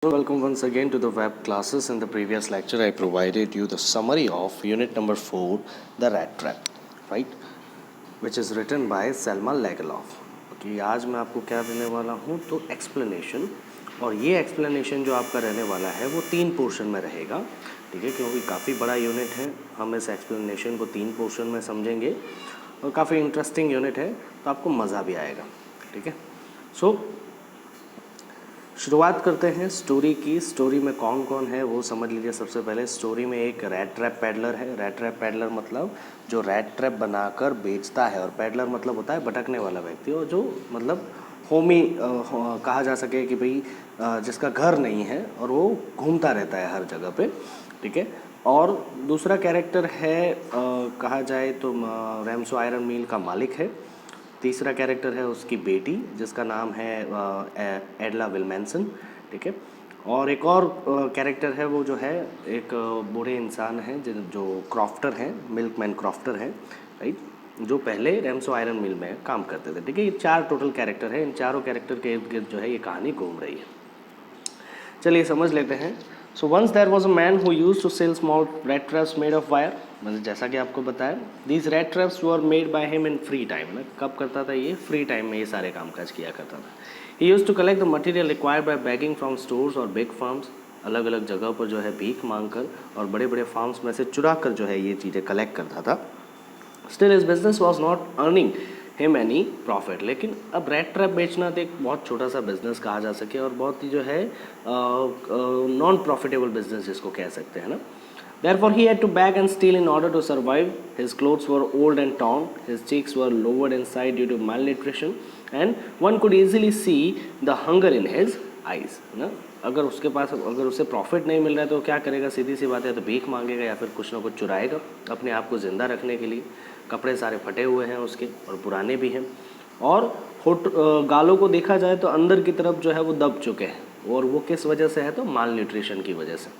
Welcome once again to the web classes. In the previous lecture, I provided you the summary of unit number 4, the rat trap, right? Which is written by Selma Lagerlof. Okay, आज मैं आपको क्या देने वाला हूँ तो explanation, और ये एक्सप्लेनेशन जो आपका रहने वाला है वो 3 पोर्शन में रहेगा, ठीक है, क्योंकि काफ़ी बड़ा यूनिट है। हम इस एक्सप्लेनेशन को 3 पोर्शन में समझेंगे और काफ़ी इंटरेस्टिंग यूनिट है, तो आपको मज़ा भी आएगा, ठीक है। सो शुरुआत करते हैं स्टोरी की। स्टोरी में कौन कौन है वो समझ लीजिए। सबसे पहले स्टोरी में एक रैट ट्रैप पैडलर है। रैट ट्रैप पैडलर मतलब जो रैट ट्रैप बनाकर बेचता है, और पैडलर मतलब होता है भटकने वाला व्यक्ति, और जो मतलब होमी कहा जा सके कि भाई जिसका घर नहीं है और वो घूमता रहता है हर जगह पे, ठीक है। और दूसरा कैरेक्टर है कहा जाए तो रैमसो आयरन मिल का मालिक है। तीसरा कैरेक्टर है उसकी बेटी जिसका नाम है एडला विलमेंसन, ठीक है। और एक और कैरेक्टर है वो जो है एक बूढ़े इंसान है जो क्रॉफ्टर हैं, मिल्कमैन क्रॉफ्टर हैं, राइट, जो पहले रैमसो आयरन मिल में काम करते थे, ठीक है। ये 4 टोटल कैरेक्टर है। इन चारों कैरेक्टर के इर्द गिर्द जो है ये कहानी घूम रही है। चलिए समझ लेते हैं। So once there was a man who used to sell small rat traps made of wire. मतलब जैसा कि आपको बताया, these rat traps were made by him in free time. ना कब करता था ये? फ्री टाइम में ये सारे काम काज किया करता था। He used to collect the material required by begging from stores और बिग फार्म्स। अलग अलग जगह पर जो है भीख मांग कर और बड़े बड़े फार्म्स में से चुरा कर जो है ये चीज़ें कलेक्ट करता था। Still his business was not earning him any profit. लेकिन अब रेड ट्रैप बेचना तो एक बहुत छोटा सा बिजनेस कहा जा सके, और बहुत ही जो है नॉन प्रॉफिटेबल बिजनेस जिसको कह सकते हैं ना। Therefore, he had to beg and steal in order to survive. His clothes were old and torn, his cheeks were lowered inside due to malnutrition, and one could easily see the hunger in his eyes. ना अगर उसके पास अगर उसे profit नहीं मिल रहा है तो क्या करेगा? सीधी सी बात है, तो भीख मांगेगा या फिर कुछ ना कुछ चुराएगा अपने आप को ज़िंदा रखने के लिए। कपड़े सारे फटे हुए हैं उसके और पुराने भी हैं, और गालों को देखा जाए तो अंदर की तरफ जो है वो दब चुके हैं, और वो किस वजह से है? तो माल न्यूट्रिशन की वजह से,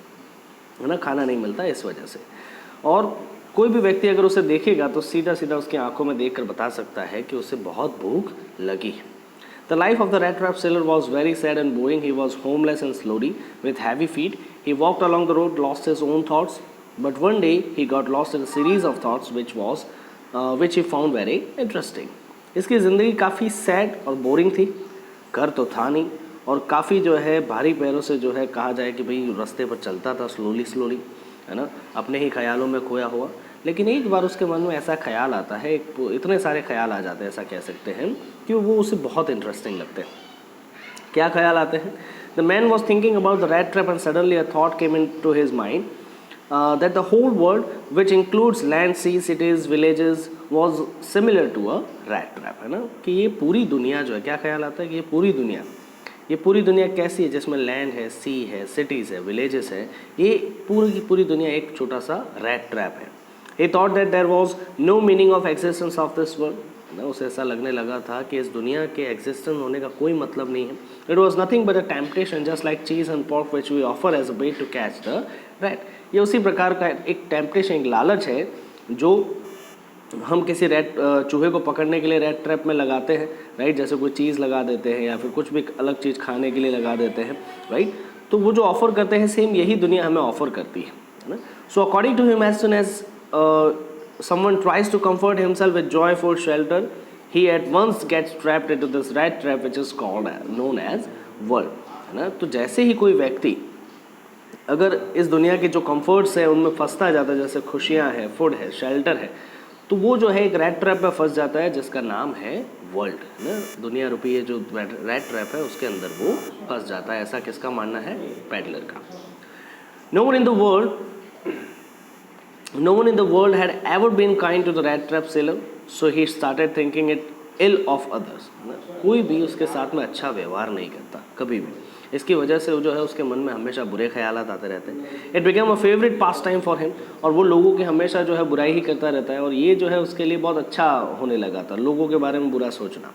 है ना, खाना नहीं मिलता इस वजह से। और कोई भी व्यक्ति अगर उसे देखेगा तो सीधा सीधा उसकी आंखों में देखकर बता सकता है कि उसे बहुत भूख लगी है। The life of the rat trap seller was very sad and boring. He was homeless and slowly, with heavy feet. He walked along the road, lost his own thoughts. But one day he got lost in a series of thoughts which he found very interesting. इसकी ज़िंदगी काफ़ी sad और boring थी। घर तो था नहीं, और काफ़ी जो है भारी पैरों से जो है कहा जाए कि भाई रास्ते पर चलता था स्लोली, है ना, अपने ही ख्यालों में खोया हुआ। लेकिन एक बार उसके मन में ऐसा ख्याल आता है, इतने सारे ख्याल आ जाते हैं ऐसा कह सकते हैं, कि वो उसे बहुत इंटरेस्टिंग लगते हैं। क्या ख्याल आते हैं? The man was thinking about the rat trap and suddenly a thought came into his mind that the whole world which includes land, sea, cities, villages was similar to a rat trap, है ना, कि ये पूरी दुनिया जो है, क्या ख्याल आता है कि ये पूरी दुनिया कैसी है, जिसमें लैंड है, सी है, सिटीज़ है, विलेजेस है, ये पूरी की पूरी दुनिया एक छोटा सा रेड ट्रैप है। He thought that there was no meaning of existence of this world. ना उसे ऐसा लगने लगा था कि इस दुनिया के एग्जिस्टेंस होने का कोई मतलब नहीं है। It was nothing but a temptation, just like cheese and pork which we offer as a bait to catch the rat. ये उसी प्रकार का एक टेम्पटेशन, एक लालच है जो हम किसी चूहे को पकड़ने के लिए रेड ट्रैप में लगाते हैं, राइट। जैसे कोई चीज़ लगा देते हैं या फिर कुछ भी अलग चीज़ खाने के लिए लगा देते हैं, राइट। तो वो जो ऑफ़र करते हैं सेम यही दुनिया हमें ऑफ़र करती है ना। So according to him, as soon as someone tries to comfort himself with joyful shelter, he at once gets trapped into this rat trap which is known as world, है ना। तो जैसे ही कोई व्यक्ति अगर इस दुनिया के जो कंफर्ट्स है उनमें फंसता जाता है, जैसे खुशियाँ है, फूड है, शेल्टर है, तो वो जो है एक रेड ट्रैप में फंस जाता है जिसका नाम है वर्ल्ड, है ना। दुनिया रूपी ये जो रेड ट्रैप है उसके अंदर वो फंस जाता है। ऐसा किसका मानना है? पैडलर का। No one in the world had ever been kind to the rat trap seller, so he started thinking it ill of others. कोई भी उसके साथ में अच्छा व्यवहार नहीं करता कभी भी। इसकी वजह से वो जो है उसके मन में हमेशा बुरे ख्यालात आते रहते हैं। It became a favorite pastime for him, और वो लोगों की हमेशा जो है बुराई ही करता रहता है, और ये जो है उसके लिए बहुत अच्छा होने लगा था, लोगों के बारे में बुरा सोचना।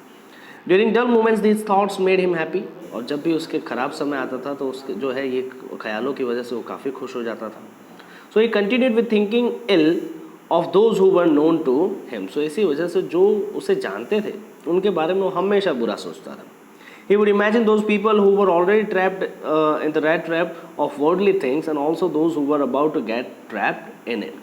During dull moments these thoughts made him happy, और जब भी उसके ख़राब समय आता था तो उसके जो है ये ख्यालों की वजह से वो काफ़ी खुश हो जाता था। So he continued with thinking ill of those who were known to him. So इसी वजह से जो उसे जानते थे उनके बारे में वो हमेशा बुरा सोचता था। He would imagine those people who were already trapped in the rat trap of worldly things and also those who were about to get trapped in it.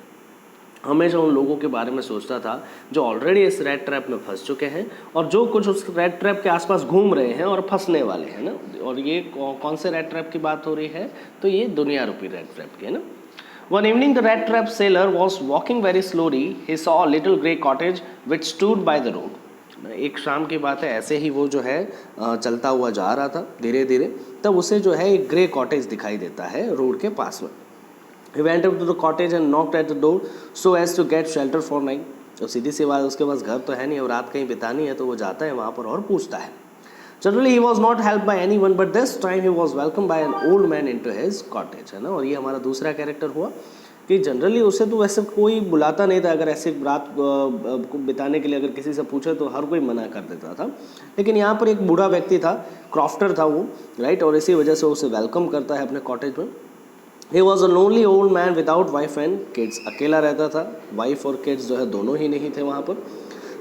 हमेशा उन लोगों के बारे में सोचता था जो ऑलरेडी इस रेड ट्रैप में फंस चुके हैं और जो कुछ उस रेड ट्रैप के आसपास घूम रहे हैं और फंसने वाले हैं ना। और ये कौन से रेड ट्रैप की बात हो रही है, तो ये दुनिया रूपी रेड ट्रैप की है ना। One evening the rat trap sailor was walking very slowly. He saw a little grey cottage which stood by the road. एक शाम की बात है, ऐसे ही वो जो है चलता हुआ जा रहा था धीरे धीरे, तब उसे जो है एक ग्रे कॉटेज दिखाई देता है रोड के पास में। He went up to the cottage and knocked at the door so as to get shelter for night. तो सीधी सी बात, उसके पास घर तो है नहीं और रात कहीं बितानी है, तो वो जाता है वहाँ पर और पूछता है। Generally he was not helped by anyone, but this time he was welcomed by an old man into his cottage, है ना। और ये हमारा दूसरा कैरेक्टर हुआ कि जनरली उसे तो वैसे कोई बुलाता नहीं था, अगर ऐसे रात को बिताने के लिए अगर किसी से पूछे तो हर कोई मना कर देता था, लेकिन यहाँ पर एक बूढ़ा व्यक्ति था, क्रॉफ्टर था वो, राइट, और इसी वजह से उसे वेलकम करता है अपने कॉटेज में। He was a lonely old man without wife and kids. अकेला रहता था, वाइफ और किड्स जो है दोनों ही नहीं थे वहाँ पर।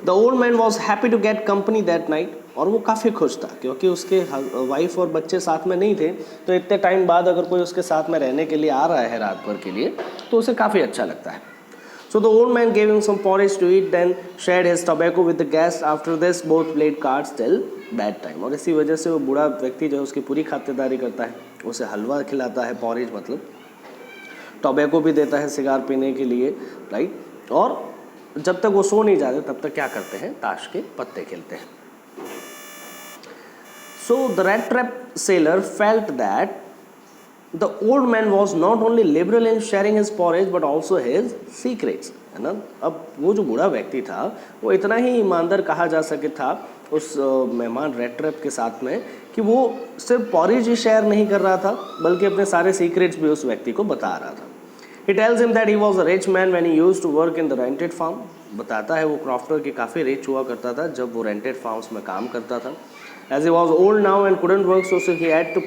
The old man was happy to get company that night. और वो काफ़ी खुश था क्योंकि उसके वाइफ और बच्चे साथ में नहीं थे, तो इतने टाइम बाद अगर कोई उसके साथ में रहने के लिए आ रहा है रात भर के लिए, तो उसे काफ़ी अच्छा लगता है। So the old man gave him some porridge to eat, then shared his tobacco with the guests. After this, both played cards till bedtime. और इसी वजह से वो बूढ़ा व्यक्ति जो है उसकी पूरी खातिरदारी करता है, उसे हलवा खिलाता है, पॉरेज मतलब, टोबैको भी देता है सिगार पीने के लिए, राइट, और जब तक वो सो नहीं जाते तब तक क्या करते हैं, ताश के पत्ते खेलते हैं। So the rat trap sailor felt that the old man was not only liberal in sharing his porridge but also his secrets, है ना। अब वो जो बूढ़ा व्यक्ति था वो इतना ही ईमानदार कहा जा सके था उस मेहमान रेड ट्रैप के साथ में कि वो सिर्फ पॉरेज ही शेयर नहीं कर रहा था बल्कि अपने सारे सीक्रेट्स भी उस व्यक्ति को बता रहा था। He tells him that he was a rich man when he used to work in the rented farm. बताता है वो क्रॉफ्टर की काफ़ी रिच हुआ करता था जब वो रेंटेड फार्म्स में काम करता था। As he was old now and couldn't work, so he had to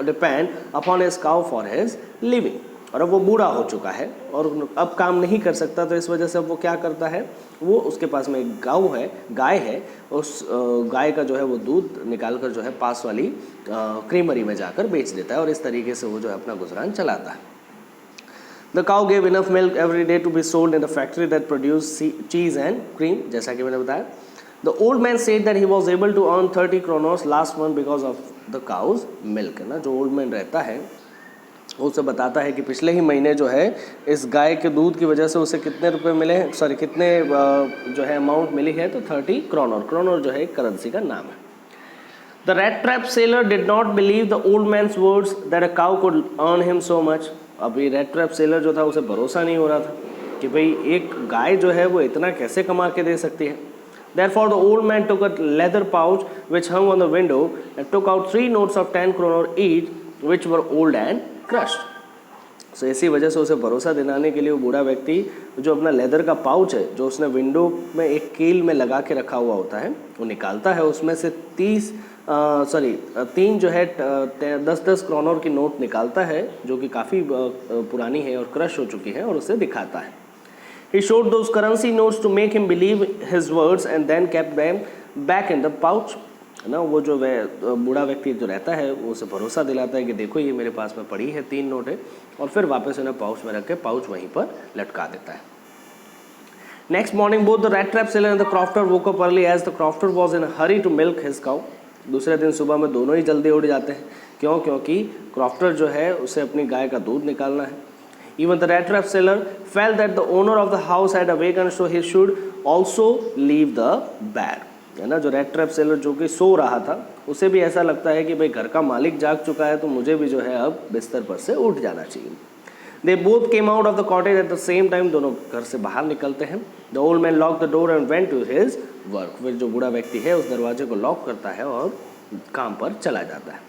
depend upon his cow for his living. और अब वो बूढ़ा हो चुका है और अब काम नहीं कर सकता, तो इस वजह से अब वो क्या करता है, वो उसके पास में एक गाय है, उस गाय का जो है वो दूध निकाल कर जो है पास वाली क्रीमरी में जाकर बेच देता है और इस तरीके से वो जो है अपना गुजरान चलाता है। The cow gave enough milk every day to be sold in the factory that produced cheese and cream, जैसा कि मैंने बताया। The old man said that he was able to earn 30 kronos last month because of the cow's milk, है ना। जो old man रहता है उसे बताता है कि पिछले ही महीने जो है इस गाय के दूध की वजह से उसे कितने रुपए मिले, कितने जो है अमाउंट मिली है, तो 30 क्रोनर। क्रोनर जो है एक करेंसी का नाम है। The rat trap sailor did not believe the old man's words that a cow could earn him so much. अभी रेड ट्रैप सेलर जो था उसे भरोसा नहीं हो रहा था कि भाई एक गाय जो है वो इतना कैसे कमा के दे सकती है। Therefore the old man took a leather pouch which hung on the window and took out 3 notes of 10 kroner each which were old and crushed. So इसी वजह से उसे भरोसा दिलाने के लिए वो बूढ़ा व्यक्ति जो अपना लेदर का पाउच है जो उसने विंडो में एक कील में लगा के रखा हुआ होता है वो निकालता है, उसमें से 3 जो है 10-10 क्रोनर की नोट निकालता है जो कि काफ़ी पुरानी है और क्रश हो चुकी है और उसे दिखाता है। He showed those currency notes to make him believe his words and then kept them back in the pouch. है ना, वो जो बूढ़ा व्यक्ति जो रहता है वो उसे भरोसा दिलाता है कि देखो ये मेरे पास में पड़ी है 3 नोट है, और फिर वापस उन्हें पाउच में रख के पाउच वहीं पर लटका देता है। Next morning both the rat trap seller and the crofter woke up early as the crofter was in a hurry to milk his cow. दूसरे दिन सुबह में दोनों ही जल्दी उठ जाते हैं, क्यों? क्योंकि क्रॉफ्टर जो है उसे अपनी गाय का दूध निकालना है। Even the rat trap seller felt that the owner of the house had awakened, so he should also leave the bed. है ना, जो रेड ट्रैप सेलर जो कि सो रहा था उसे भी ऐसा लगता है कि भाई घर का मालिक जाग चुका है तो मुझे भी जो है अब बिस्तर पर से उठ जाना चाहिए। They both came out of the cottage at the same time. दोनों घर से बाहर निकलते हैं। The old man locked the door and went to his work. फिर जो बूढ़ा व्यक्ति है उस दरवाजे को लॉक करता है और काम पर चला जाता है।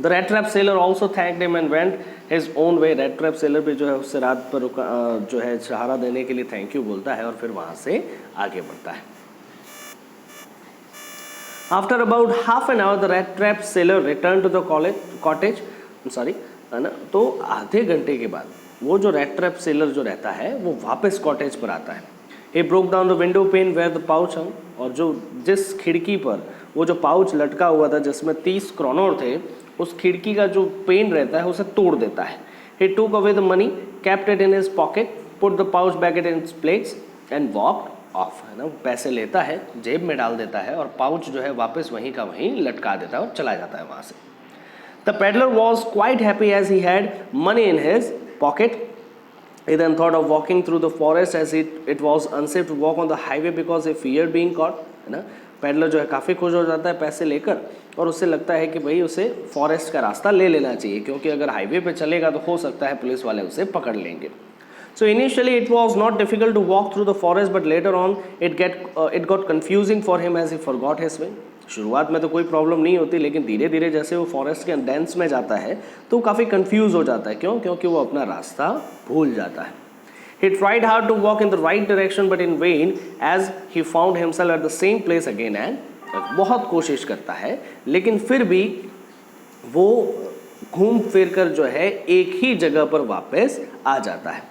The rat trap sailor also thanked him and went his own way. rat trap sailor भी जो है उससे रात पर जो है सहारा देने के लिए थैंक यू बोलता है और फिर वहाँ से आगे बढ़ता है। After about half an hour, the rat trap sailor returned to the cottage. है ना, तो आधे घंटे के बाद वो जो रेड ट्रैप सेलर जो रहता है वो वापस कॉटेज पर आता है। He broke down the window pane where the pouch hung, और जो जिस खिड़की पर वो जो पाउच लटका हुआ था जिसमें 30 क्रोनर थे, उस खिड़की का जो पेन रहता है उसे तोड़ देता है। He took away the money, kept it in his pocket, put the pouch back in its place and walked off, है ना। पैसे लेता है, जेब में डाल देता है और पाउच जो है वापस वहीं का वहीं लटका देता है और चला जाता है वहाँ से। The peddler was quite happy as he had money in his pocket. He then thought of walking through the forest as it was unsafe to walk on the highway because he feared being caught, है ना। Peddler जो है काफ़ी खुश हो जाता है पैसे लेकर और उससे लगता है कि भाई उसे फॉरेस्ट का रास्ता ले लेना चाहिए, क्योंकि अगर हाईवे पे चलेगा तो हो सकता है पुलिस वाले उसे पकड़ लेंगे। So initially it was not difficult to walk through the forest, but later on it got confusing for him as he forgot his way. शुरुआत में तो कोई प्रॉब्लम नहीं होती, लेकिन धीरे धीरे जैसे वो फॉरेस्ट के डेंस में जाता है तो वो काफ़ी कंफ्यूज हो जाता है। क्यों? क्योंकि वो अपना रास्ता भूल जाता है। He tried hard to walk in the right direction but in vain as he found himself at the same place again and बहुत कोशिश करता है लेकिन फिर भी वो घूम फिर कर जो है एक ही जगह पर वापस आ जाता है।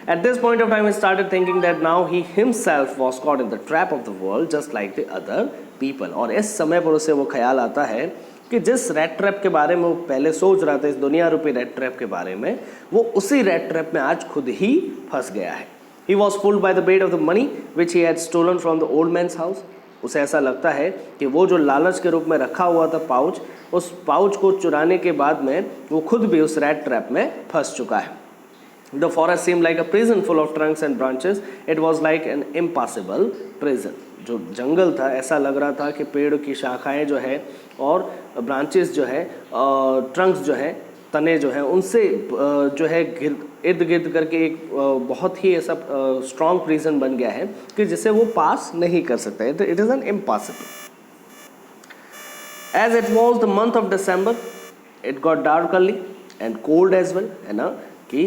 At this point of time he started thinking that now he himself was caught in the trap of the world just like the other people। और इस समय पर उसे वो ख्याल आता है कि जिस रेड ट्रैप के बारे में वो पहले सोच रहा था, इस दुनिया रूपी रेड ट्रैप के बारे में, वो उसी रेड ट्रैप में आज खुद ही फंस गया है। He was fooled by the bait of the money which he had stolen from the old man's house। उसे ऐसा लगता है कि वो जो लालच के रूप में रखा हुआ था पाउच, उस पाउच को चुराने के बाद में वो खुद भी उस रेड ट्रैप में फंस चुका है। The forest seemed like a prison full of trunks and branches. It was like an impassable prison। जो जंगल था ऐसा लग रहा था कि पेड़ की शाखाएं जो है और ब्रांचेस जो है, ट्रंक्स जो है, तने जो है, उनसे जो है इर्द गिर्द करके एक बहुत ही ऐसा स्ट्रॉन्ग प्रिजन बन गया है कि जिसे वो पास नहीं कर सकता। It is an impossible. As it was the month of December it got dark early and cold as well, है ना, कि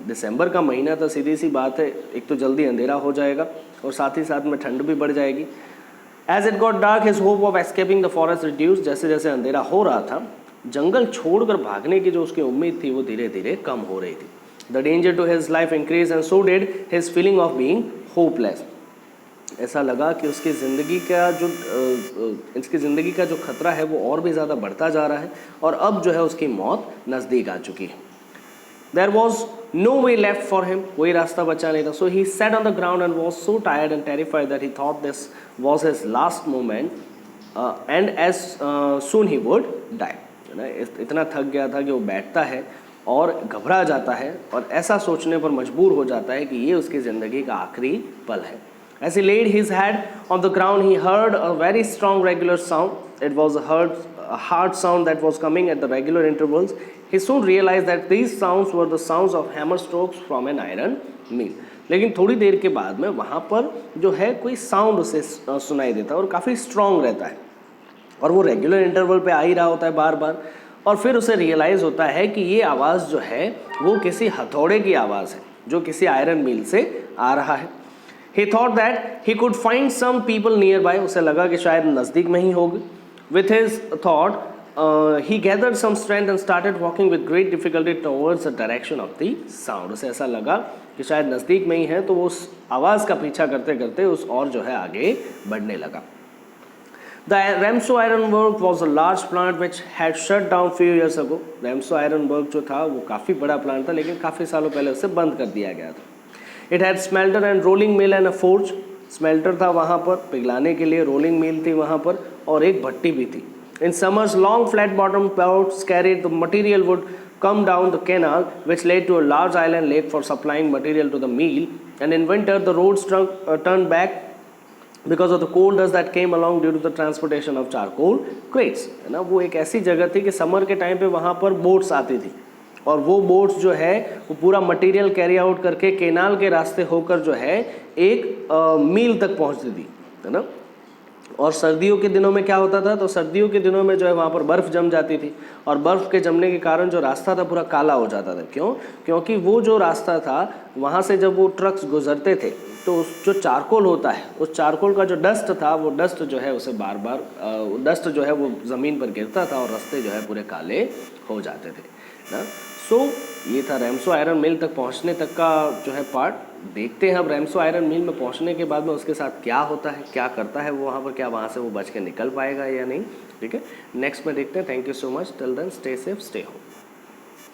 दिसंबर का महीना था, सीधी सी बात है, एक तो जल्दी अंधेरा हो जाएगा और साथ ही साथ में ठंड भी बढ़ जाएगी। As it got dark his hope of escaping the forest reduce. जैसे जैसे अंधेरा हो रहा था, जंगल छोड़कर भागने की जो उसकी उम्मीद थी वो धीरे धीरे कम हो रही थी। The danger to his life increase and so did his feeling of being hopeless. ऐसा लगा कि उसकी ज़िंदगी का जो खतरा है वो और भी ज़्यादा बढ़ता जा रहा है और अब जो है उसकी मौत नज़दीक आ चुकी है। There was no way left for him, कोई रास्ता बचा नहीं था। So he sat on the ground and was so tired and terrified that he thought this was his last moment and as soon he would die। इतना थक गया था कि वो बैठता है और घबरा जाता है और ऐसा सोचने पर मजबूर हो जाता है कि ये उसकी ज़िंदगी का आखिरी पल है। As he laid his head on the ground, he heard a very strong regular sound. It was a hard sound that was coming at the regular intervals. He soon realized that these sounds were the sounds of hammer strokes from an iron mill। लेकिन थोड़ी देर के बाद में वहाँ पर जो है कोई साउंड उसे सुनाई देता है और काफ़ी स्ट्रॉन्ग रहता है और वो रेगुलर इंटरवल पे आ ही रहा होता है बार बार। और फिर उसे रियलाइज़ होता है कि ये आवाज़ जो है वो किसी हथौड़े की आवाज़ है जो किसी आयरन मिल से आ रहा है। He thought that he could find some people nearby। उसे लगा कि शायद नज़दीक में ही होगी। With his thought, he gathered some strength and started walking with great difficulty towards the direction of the sound। उसे ऐसा लगा कि शायद नज़दीक में ही है तो वो उस आवाज़ का पीछा करते करते उस और जो है आगे बढ़ने लगा। The Ramsau Iron Works was a large plant which had shut down few years ago। Ramsau Iron Works जो था वो काफ़ी बड़ा प्लांट था लेकिन काफ़ी सालों पहले उसे बंद कर दिया गया था। It had smelter and rolling mill and a forge। Smelter था वहाँ पर पिघलाने के लिए, रोलिंग मिल थी वहाँ पर और एक भट्टी भी थी। In summers, long flat-bottomed boats carried the material would come down the canal, which led to a large island lake for supplying material to the mill. And in winter, the roads turned back because of the coal dust that came along due to the transportation of charcoal crates। है ना, वो एक ऐसी जगह थी कि summer के time पे वहाँ पर बोट्स आती थी और वो बोट्स जो है वो पूरा मटेरियल कैरी आउट करके केनाल के रास्ते होकर जो है एक मील तक पहुँचती थी, है ना। और सर्दियों के दिनों में क्या होता था, तो सर्दियों के दिनों में जो है वहाँ पर बर्फ़ जम जाती थी और बर्फ़ के जमने के कारण जो रास्ता था पूरा काला हो जाता था। क्यों? क्योंकि वो जो रास्ता था वहाँ से जब वो ट्रक्स गुजरते थे तो जो चारकोल होता है उस चारकोल का जो डस्ट था वो डस्ट जो है उसे बार बार डस्ट जो है वो ज़मीन पर गिरता था और रास्ते जो है पूरे काले हो जाते थे। ना। सो ये था रैमसो आयरन मिल तक पहुंचने तक का जो है पार्ट। देखते हैं अब रैमसो आयरन मिल में पहुंचने के बाद में उसके साथ क्या होता है, क्या करता है वो वहाँ पर, क्या वहाँ से वो बच के निकल पाएगा या नहीं। ठीक है, नेक्स्ट में देखते हैं। Thank you so much, till then stay safe, stay home.